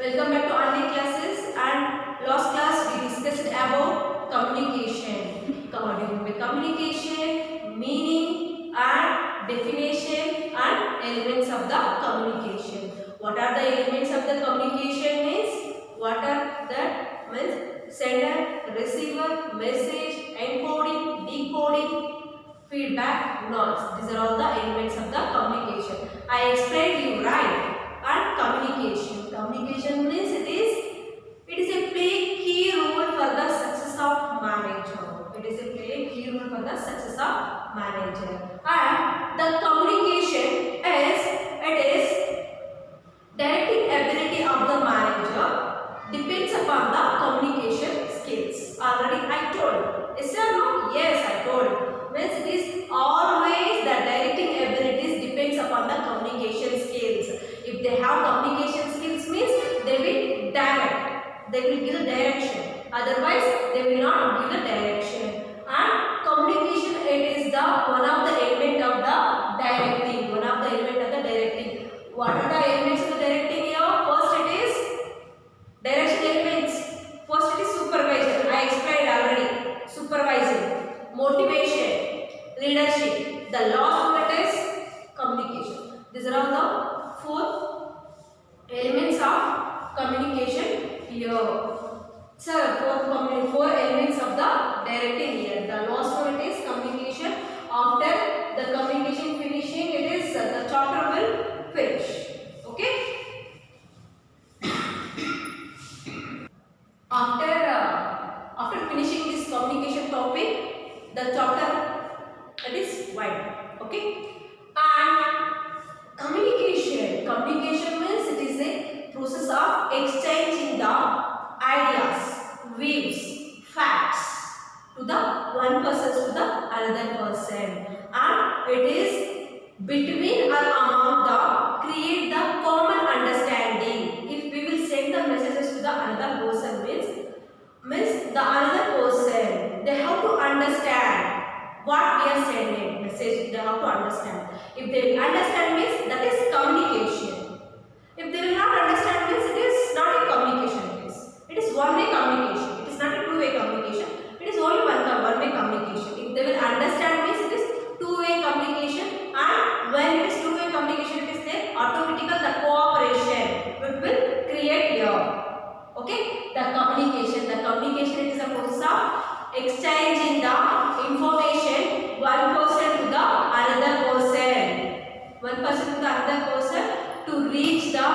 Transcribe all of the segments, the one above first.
Welcome back to online classes, and last class we discussed about communication. Communication, meaning and definition and elements of the communication. What are the elements of the communication means? What are that means? Sender, receiver, message, encoding, decoding, feedback, noise. These are all the elements of the communication. I explained you right. And communication means it is a play key role for the success of manager. It is a play key role for the success of manager. And the communication is directing ability of the manager depends upon the communication skills. Already I told. Yes or no? Yes, I told. Means it is always the directing abilities depends upon the communication skills. If they have communication skills means they will direct. They will give the direction. Otherwise, they will not give the direction. And communication it is the one of the element of the directing. One of the element of the directing. What are the elements of the directing here? First it is direction elements. First it is supervision. I explained already. Supervising, motivation, leadership. The last one it is communication. These are all the four elements of communication here. So four elements of the directing here. The last one it is communication. After the communication finishing, it is the chapter will finish. Okay. After finishing this communication topic, the chapter it is wide. Okay. And communication means it is a process of exchanging the ideas, views, facts to the one person to the another person, and it is between or among the create the common understanding. If we will send the messages to the another person means the another person they have to understand what we are sending message. They have to understand. If they will understand means that is communication. If they will not understand means it is not a communication case. It is one-way communication. It is not a two-way communication. It is only one-way communication. If they will understand means it is two-way communication, and when it is two-way communication it is there automatically the cooperation it will create here. Okay, the communication it is a process of exchanging the information one person to the another person to reach the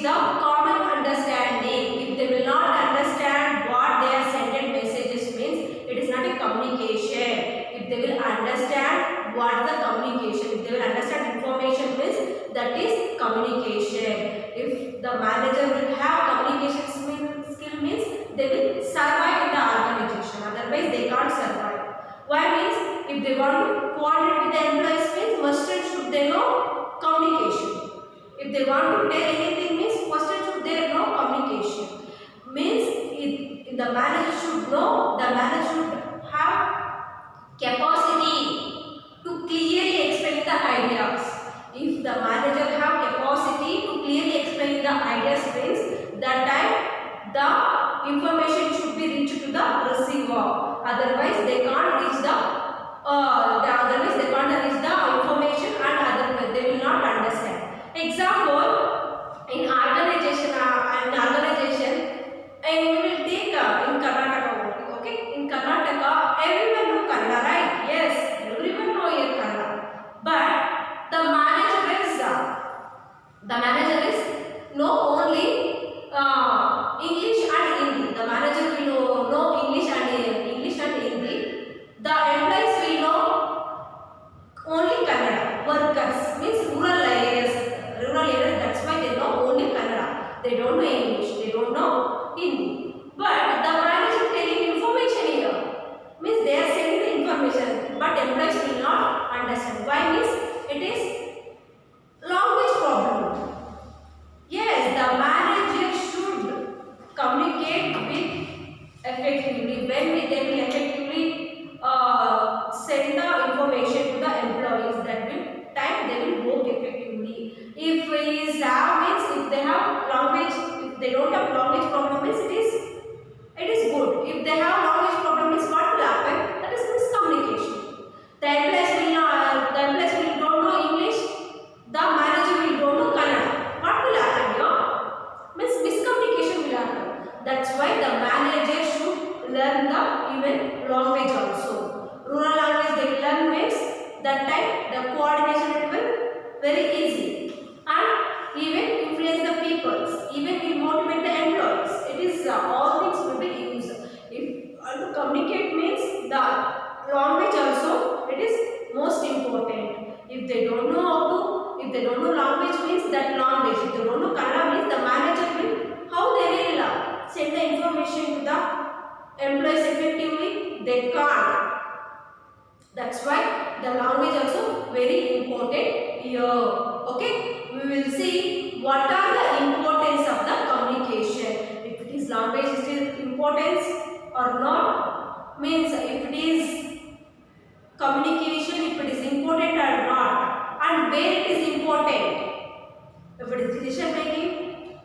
common understanding. If they will not understand what they are sending messages means it is not a communication. If they will understand what the communication, if they will understand information means that is communication. If the manager will have communication skill means they will survive in the organization. Otherwise they can't survive. Why means if they want to coordinate with the employees means must and should they know communication. If they want to tell anything means must and should they know communication. Means if the manager should know, the manager should have capacity to clearly explain the ideas. If the manager have capacity to clearly explain the ideas means that time the information should be reached to the receiver. Otherwise they can't reach the information, and they will not understand. Example, in organization, and we will take in Karnataka. Okay, in Karnataka, everyone know Kannada, right? Yes, everyone know here Kannada. But the manager is know only English and Hindi. The manager will know English and Hindi. The employees will know only Kannada. Workers means rural areas. That's why they know only Kannada. They don't know English. They don't know Hindi. But the manager telling information here means they are sending the information, but employees will not understand. Why means it is language problem. they have language, if they don't have language problem means it is good. If they have language problem means what will happen? That is miscommunication. The employees will don't know English. The manager will don't know Kannada. What will happen here? Means miscommunication will happen. That's why the manager should learn the even language also. Rural language they learn means that time the coordination will be very easy and even influence the peoples. Even will motivate the employees. It is all things will be used. If to communicate means the language also it is most important. If they don't know how to, if they don't know language means that language. If they don't know Kannada means the manager will how they will send the information to the employees effectively. They can't. That's why the language also very important here. Okay, we will see what are the importance of the communication. If it is language is still importance or not, means if it is communication, if it is important or not, and where it is important. If it is decision making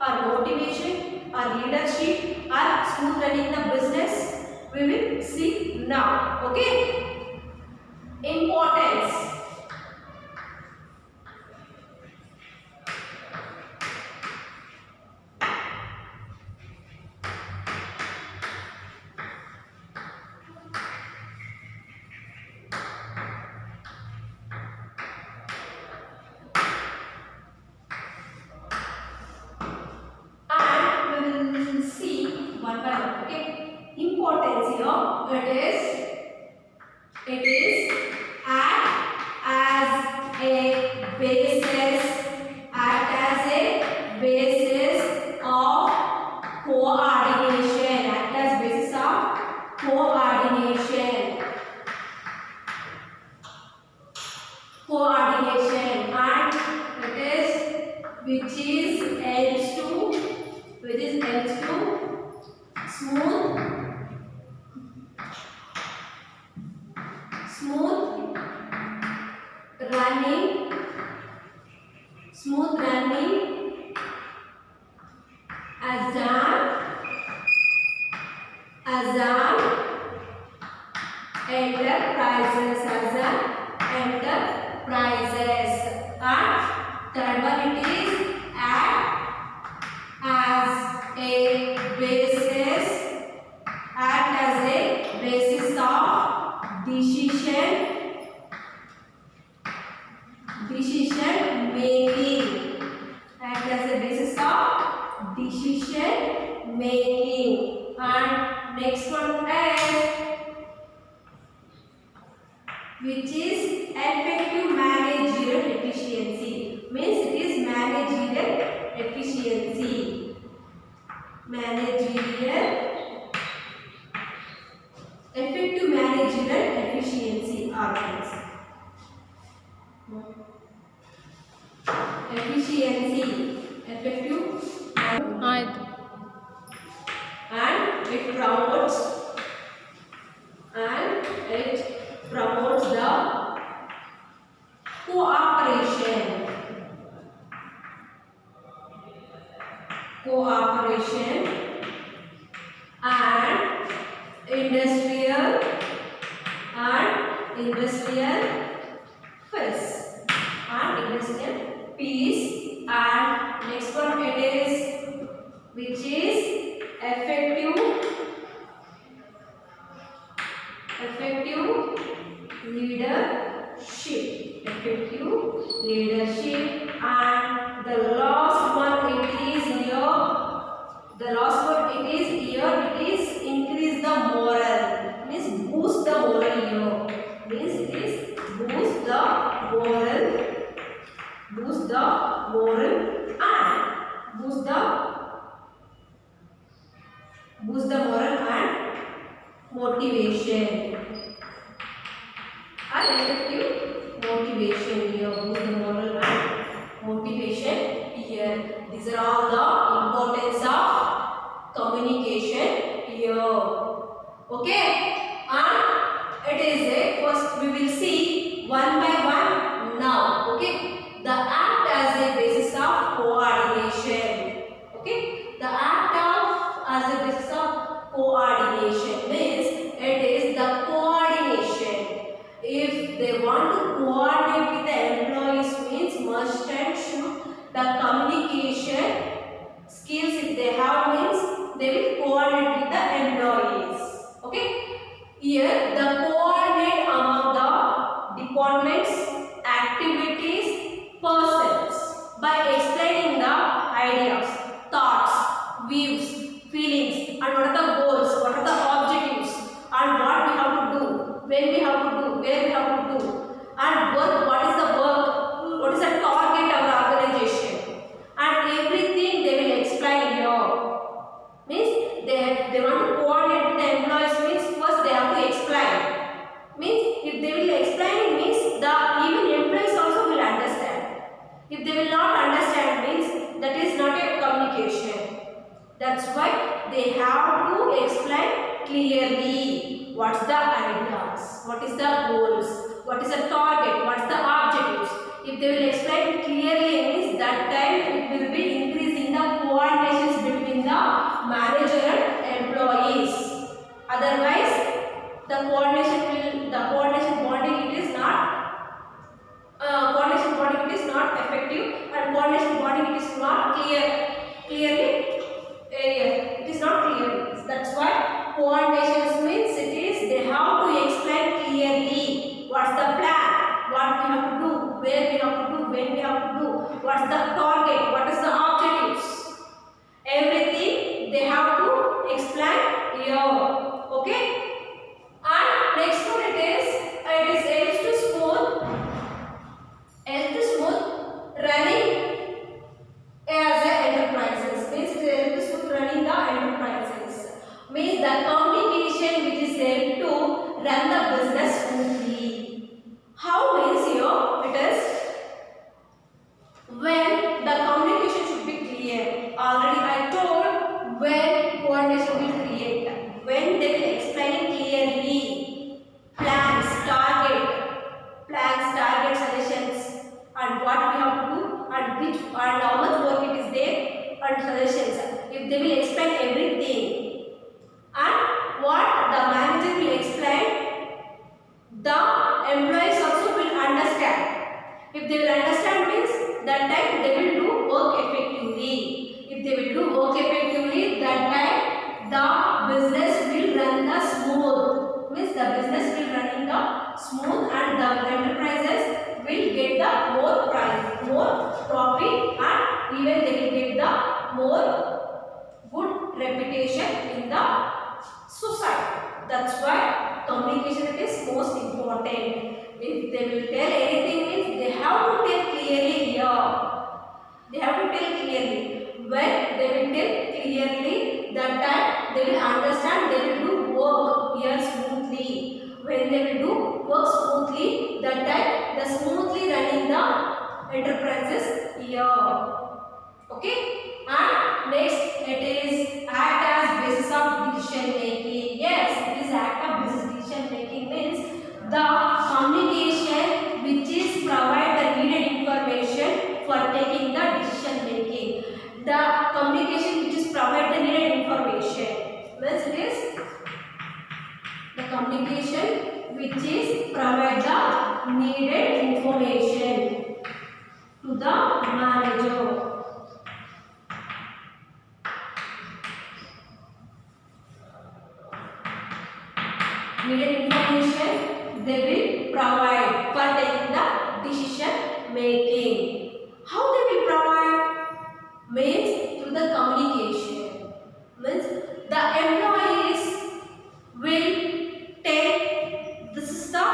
or motivation or leadership or smooth running the business, we will see now. Okay. Importance. And we will see one by one. Okay. Importance here. It is act as a basis of coordination. Act as basis of coordination. And it is which is helps to smooth running as an enterprises. And third one it is act as a basis of decision making. Act as a basis of decision making. And next one is which is effective managerial efficiency. Means it is managerial efficiency. Effective managerial efficiency arguments. Effective and it promotes the cooperation and industrial peace. And next one it is which is effective leadership. And the last one it is here it is increase the moral. Means boost the moral here. Means it is boost the moral and motivation. And effective motivation here. Boost the moral and motivation here. These are all the importance of communication here. Okay. And it is a first we will see one by one now. Okay. The act as a basis of coordination. have means they will coordinate with the employees. Okay. Here the coordinate among the departments, activities, persons by explaining the ideas, thoughts, views, feelings, and what are the goals, what are the objectives, and what we have to do, when we have to do, where we have to do, and what is the work, what is the target of our organization, and everything they will explain here. Means they want to coordinate with the employees means first they have to explain. Means if they will explain means the even employees also will understand. If they will not understand means that is not a communication. That's why they have to explain clearly what's the ideas, what is the goals, what is the target, what's the objectives. If they will explain clearly means that time it will be increasing the coordinations between the manager and employees. Otherwise, the coordination bonding it is not effective, and coordination bonding it is not clearly. It is not clear. That's why coordination means it is they have to explain clearly what's the plan, what we have to do, where we have to do, when we have to do, what's the target, what is the objectives. Everything they have to explain here. Okay. And next one it is helps to smooth running as a enterprises. Means it helps to smooth running the enterprises. Means the communication which is help to run the business smoothly. How means here it is when the communication should be clear. Already I told when coordination will create. When they will explain clearly plans, target suggestions, and what we have to do, and how much work it is there, and suggestions. If they will explain everything, and what the manager will explain, the employees also will understand. If they will understand means that time they will do work effectively. If they will do work effectively, that time the business will run the smooth. Means the business will run in the smooth, and the enterprises will get the more price, more profit, and even they will get the more good reputation in the society. That's why communication is most important. If they will tell anything means they have to tell clearly here. They have to tell clearly. When they will tell clearly, that time they will understand, they will do work here smoothly. When they will do work smoothly, that time the smoothly running the enterprises here. Okay. And next it is act as basis of decision making. Yes, it is act of business decision making means the communication which is provide the needed information for taking the decision making. The communication which is provide the needed information means it is the communication which is provide the needed information to the manager. Needed information they will provide for taking the decision making. How they will provide? Means through the communication. Means the employees will take this is the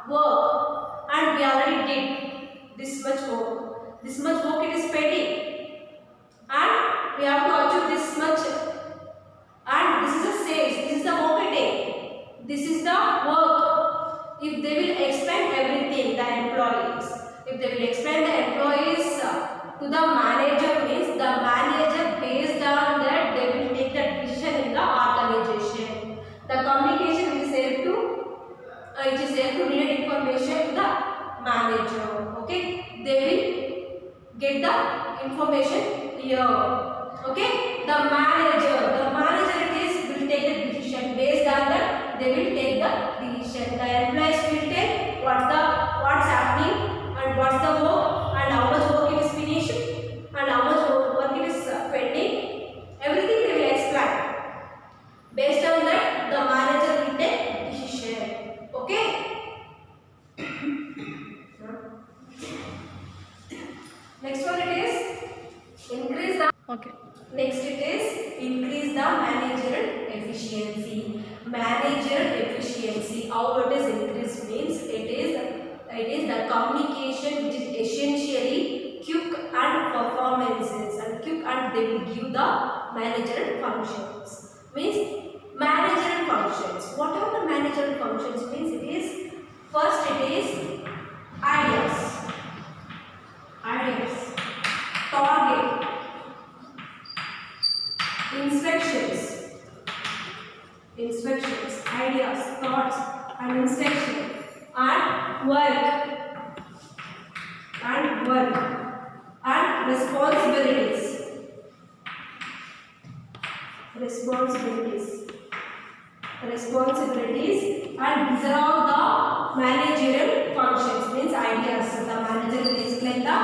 work, and we already did this much work. This much work it is pending, and we have to achieve this much. And this is the sales. This is the marketing. This is the work. If they will explain everything, the employees. If they will explain the employees to the manager means the manager based on that they will take the decision in the organization. The communication is able to need information to the manager. Okay, they will get the information here. Okay, the manager it is will take the decision based on that they will take the decision. The employees will take what's happening and what's the work and how much work it is finished and how much work it is pending. Everything Okay. Next it is increase the managerial efficiency. Managerial efficiency, how it is increased means it is the communication which is essentially quick and performances and quick and they will give the managerial functions. Means managerial functions. What are the managerial functions? Means it is first it is ideas, ideas, target, instructions, ideas, thoughts, and instruction, and work, and responsibilities, and these are all the managerial functions. Means ideas. The manager will explain the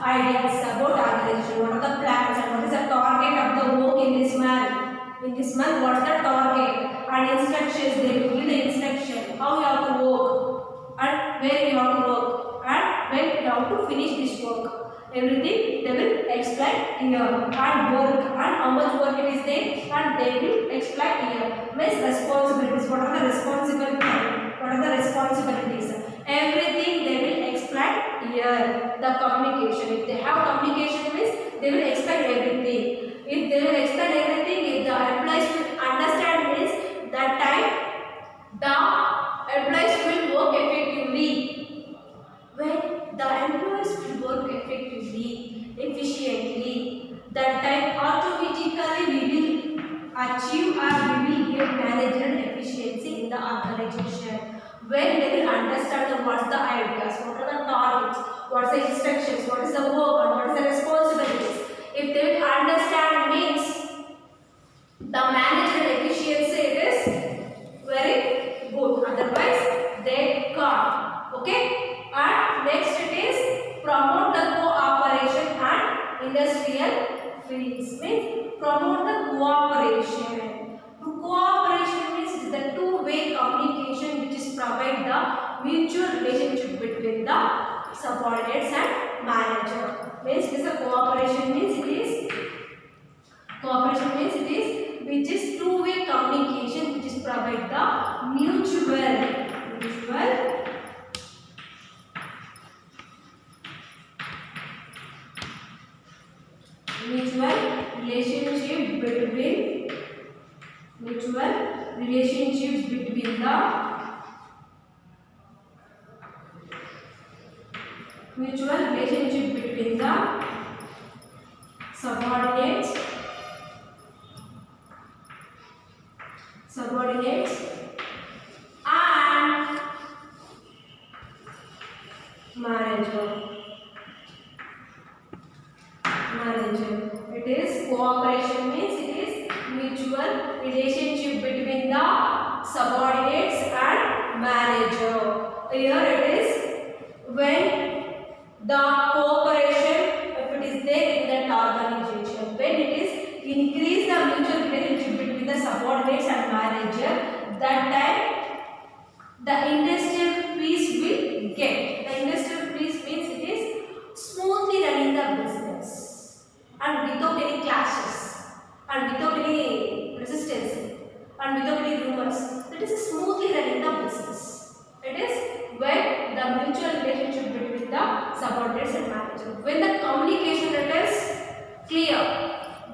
ideas about organization. What are the plans and what is the target of the work in this month? In this month, what is the target? And instructions. They will give the instruction how you have to work and where you have to work and when you have to finish this work. Everything they will explain here, and work and how much work it is there and they will explain here. Means responsibilities. What are the responsibilities? What are the responsibilities? Everything they will explain here. The communication. If they have communication means they will explain everything. If they will explain everything, if the employees will understand means that time the employees will work effectively. When the employees will work effectively, efficiently, that time automatically we will achieve or we will get managerial efficiency in the organization. When they will understand what's the ideas, what are the targets, what's the instructions, what is the work, and what is the responsibilities. If they will understand means the managerial efficiency is very good. Otherwise, they can't. Okay. And next it is promote the cooperation and industrial fields. Means promote the cooperation. To cooperation means it is the two-way communication which is provide the mutual relationship between the subordinates and manager. Means it is a cooperation means it is which is two-way communication which is provide the mutual relationship between relationships between the subordinates and manager. It is cooperation means it is mutual relationship between the subordinates and manager. Here it is when the cooperation if it is there in that organization, when it is increase the mutual relationship between the subordinates and manager, that time the industrial peace will get. The industrial peace means it is smoothly running the business and without any clashes and without any resistance and without any rumors. It is smoothly running the business. It is when the mutual relationship between the subordinates and manager. When the communication it is clear,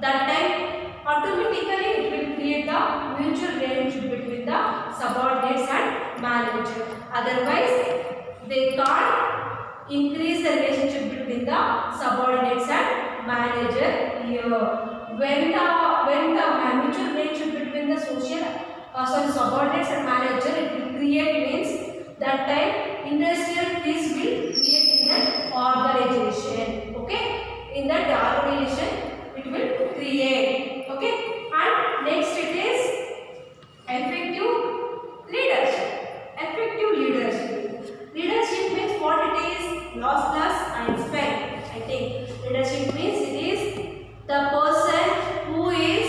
that time automatically it will create the mutual relationship between the subordinates and manager. Otherwise, they can't increase the relationship between the subordinates and manager here. When the mutual relationship between the subordinates and manager it will create means that time industrial peace will create in that organization. Okay, in that organization it will create. Okay, and next it is effective leadership. Leadership means what it is? Lossless and spent. I think leadership means it is the person who is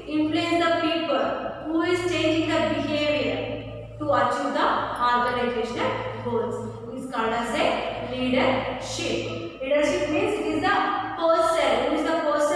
influence the people, who is changing the behavior to achieve the organizational goals. It is called as a leadership. Leadership means it is the person who is the person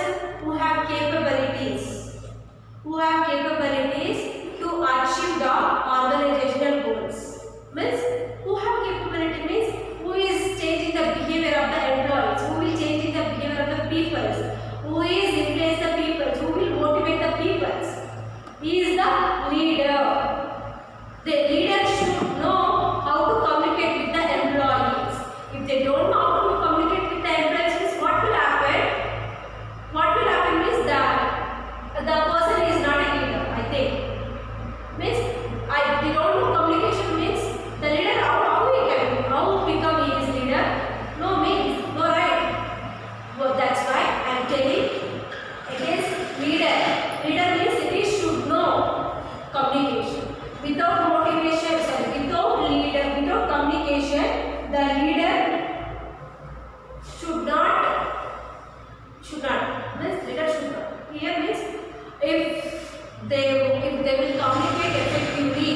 if they will communicate effectively,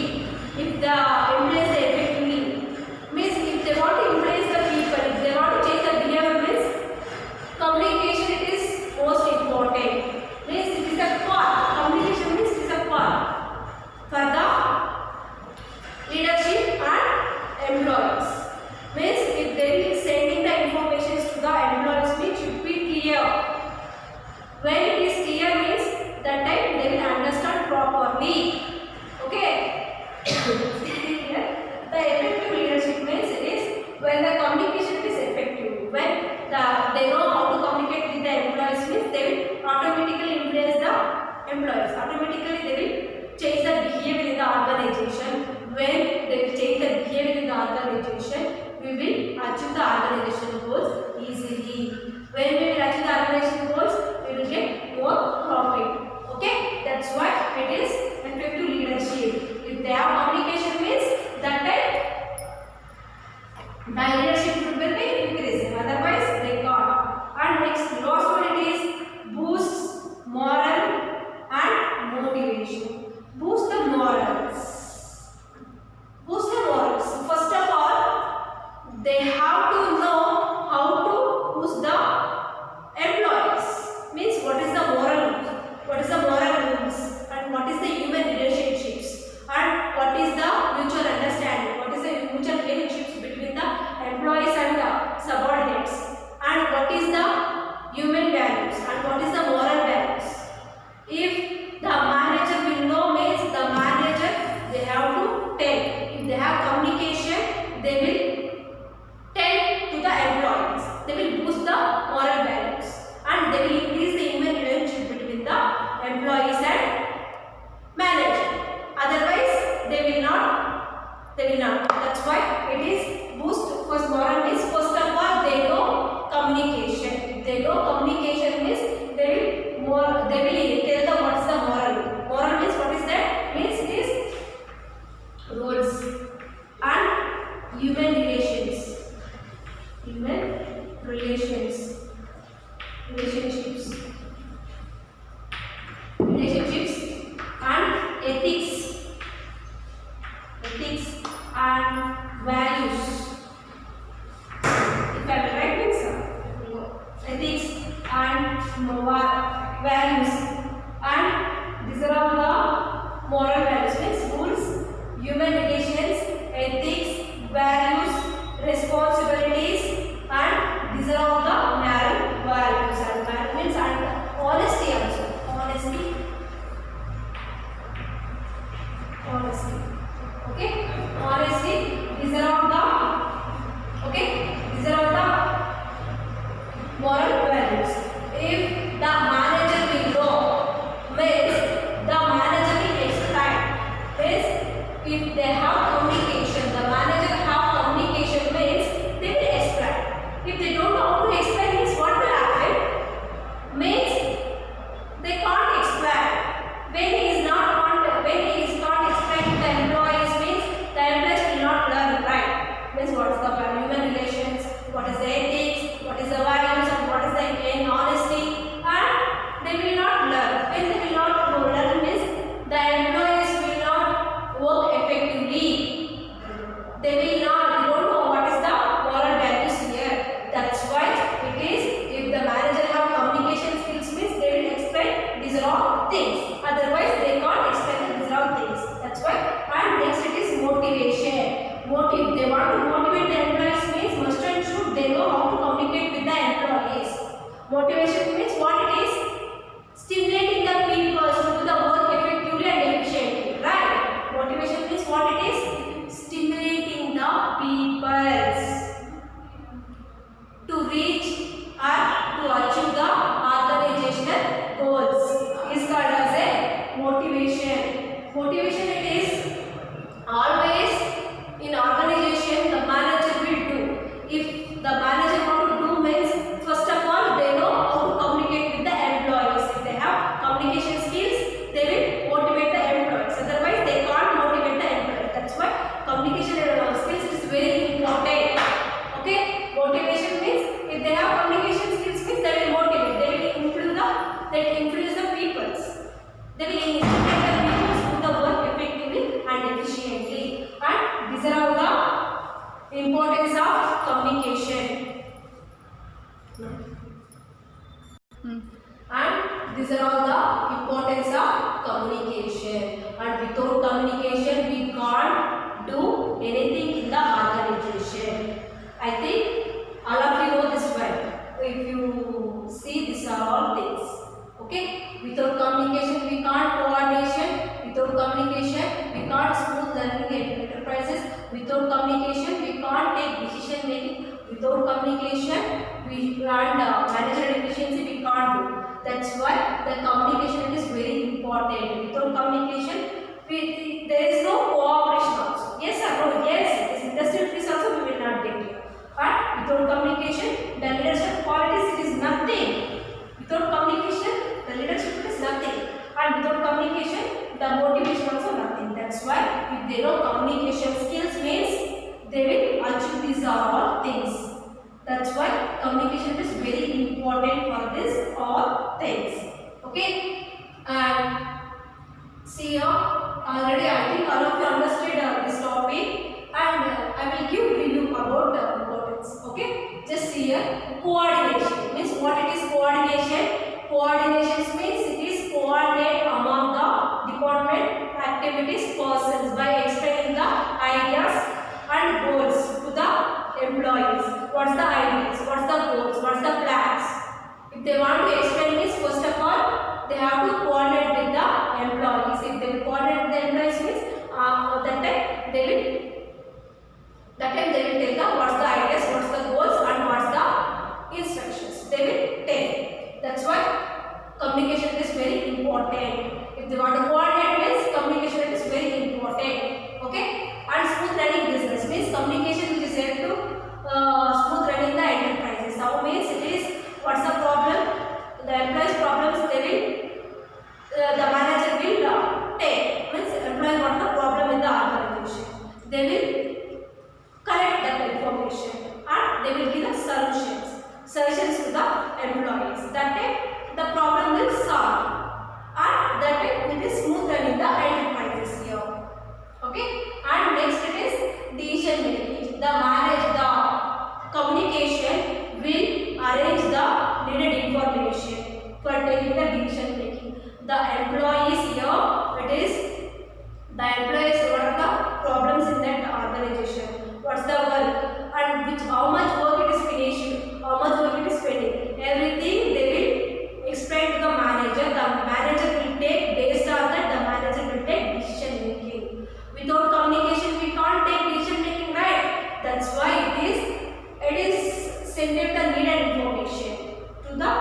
if the employees are effectively, means if they want to influence the people, if they want to change the behavior, means communication it is most important. Means it is a part. Communication means it is a part for the leadership and employees. Means if they will sending the information to the employees, means should be clear. When it is clear means that time they will understand properly. Okay. The effective leadership means it is when the communication is effective. When they know how to communicate with the employees, means they will automatically influence the employees. Automatically they will change the behavior in the organization. When they will change the behavior in the organization, we will achieve the organization goals easily. When we will achieve the organization goals, we will get more profit. Okay, that's why it is effective leadership. If they have communication means that time the leadership will be increasing. Otherwise, they can't. And next, last one it is boosts moral and motivation. Boost the morals. Boost the morals. First of all, they have to know how to boost the employees. Means what is the moral? What is the moral rules? And what is the human relationships? And what is the mutual understanding? What is the mutual relationships between the employees and the subordinates? And what is the human values? And what is the moral values? If the manager will know, means the manager they have to tell. If they have communication, they will tell to the employees. They will boost the moral values and they will increase the human relationship between the employees and manager. Otherwise, they will not. That's why it is boost. First, moral means first of all they know communication. If they know communication means they will tell them what is the moral. Moral means what is that? Means it is rules and human relations. Human relationships. And ethics and values. If I am right, means ethics and values, and these are all the moral values. Means rules, human relations, ethics, values, responsibilities, and these are all the moral values. And that means and honesty also. Honesty. Okay. Honesty. These are all the. Okay. These are all the moral values. If the manager will know, means the manager will explain. Means if they have communication, the manager have communication means they will explain. If they don't know how to explain, means what will happen? Means they can't explain. When he is not explaining the employees, means the employees will not learn, right? Means what is the human relations, what is the ethics, what is the values, and what is the honesty, and they will not learn. When they will not learn, means the employees will not work effectively. They will not. You don't know what is the moral values here. That's why it is. If the manager have communication skills, means they will explain these are all things. Otherwise, they can't explain these are all things. That's why. And next it is motivation. They want to motivate the employees means must and should they know how to communicate with the employees. Motivation means what it is? Stimulating the people to do the work effectively and efficiently. Right? Motivation means what it is? Stimulating the people to reach or to achieve the organizational goals is called as a motivation. Motivation it is always in organization the manager will do. If the manager want to do means first of all they know how to communicate with the employees. If they have communication skills, they will motivate the employees. Otherwise, they can't motivate the employees. That's why communication skills is very important. Okay, motivation means if they have communication skills means they will motivate. They will influence the peoples. They will instigate the people to do the work effectively and efficiently. And these are all the importance of communication. And these are all the importance of communication. And without communication, we can't do anything in the organization. I think all of you know this well. If you see, these are all things. Okay? Without communication, we can't coordination. Without communication, we can't smooth learning enterprises. Without communication, we can't take decision making. Without communication, we and managerial efficiency we can't do. That's why the communication is very important. Without communication, there is no cooperation also. Yes or no? Yes. This industrial peace also we will not get here. But without communication, the leadership qualities it is nothing. Without communication, the leadership is nothing. And without communication, the motivation also nothing. That's why if they know communication skills means they will achieve these all things. That's why communication is very important for this all things. Okay? And see here, already I think all of you understood this topic, and I will give review about the importance. Okay? Just see here, coordination means what it is coordination. Coordination means it is coordinate among the department activities persons by explaining the ideas and goals to the employees. What's the ideas? What's the goals? What's the plans? If they want to explain this, first of all, they have to coordinate with the employees. If they will coordinate with the employees means that time they will take the what's the ideas, what's the goals, and what's the instructions. They will take. That's why communication is very important. If they want to coordinate means communication is very important. Okay? And smooth running business means communication which is help to smooth running the enterprises. How means it is what's the problem? The employees' problems they will the manager will take. Means employees what the problem in the organization. They will collect that information and they will give the solutions to the employees. That time the problem will solve, and that time it is smooth running the enterprises here. Okay? And next it is decision making. The communication will arrange the needed information for taking the decision making. The employees here, it is the employees, what are the problems in that organization, what's the work, and how much work it is finishing, how much work it is pending. Everything they will explain to the manager. The manager will take, based on that the manager will take decision making. Without communication we can't take decision making, right? That's why it is sending the needed information to the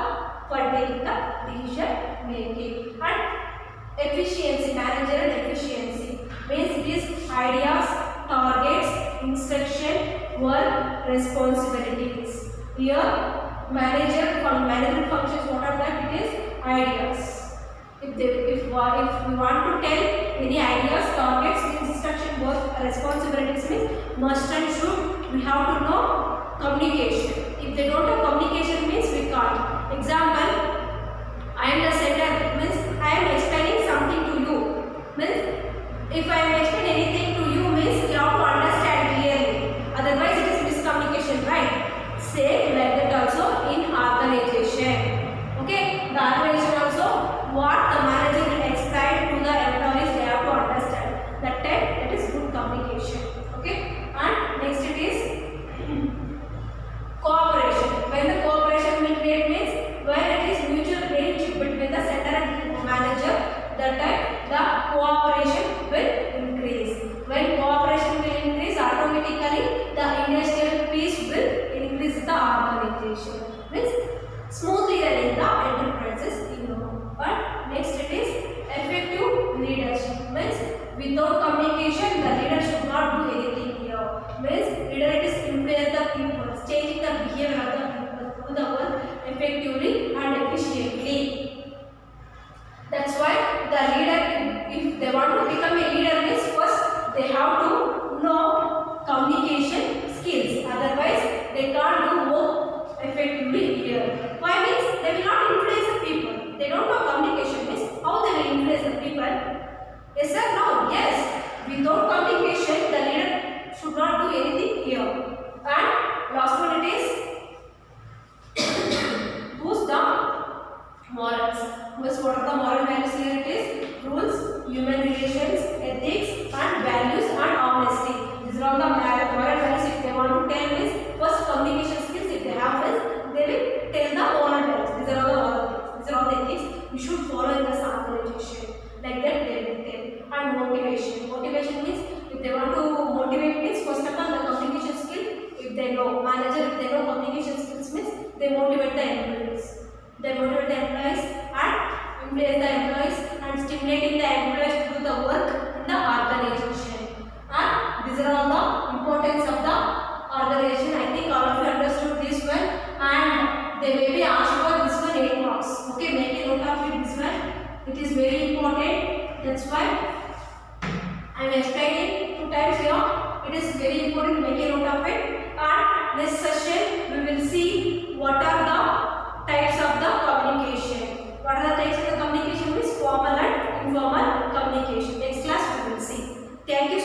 for taking the decision making. And efficiency, managerial efficiency means it is ideas, targets, instruction, work, responsibilities. Here managerial functions, what are that? It is ideas. If we want to tell any ideas, targets, instruction, work, responsibilities means must and should we have to know communication. If they don't have communication means we can't. Example, I am the sender means I am explaining something to you. Means if I am explaining anything to you means you have to understand clearly. Otherwise it is miscommunication, right? Same like that also in organization. Okay, the organization also what the manager will explain to the employees they have to understand. That time it is good communication. Okay, and next it is cooperation. When the cooperation will create means when it is mutual relationship between the center and manager, that time the cooperation will increase. Means what are the moral values here? It is rules, human relations, ethics, and values and honesty. These are all the moral values. If they want to tell means first communication skills. If they have this, they will tell the moral values. These are all the moral values. These are all the ethics we should follow in the organization. Like that they will tell. And motivation. Motivation means if they want to motivate means first of all the communication skill. If they know manager, if they know communication skills means they motivate the employees. They motivate the employees and embrace the employees and stimulating the employees to do the work in the organization. And these are all the importance of the organization. I think all of you understood this well, and they may be asked for this one 8 marks. Okay, make a note of it this one. It is very important. That's why I am explaining 2 times here. It is very important. Make a note of it. And next session we will see what are the types of the communication. What are the types of the communication means formal and informal communication. Next class we will see. Thank you.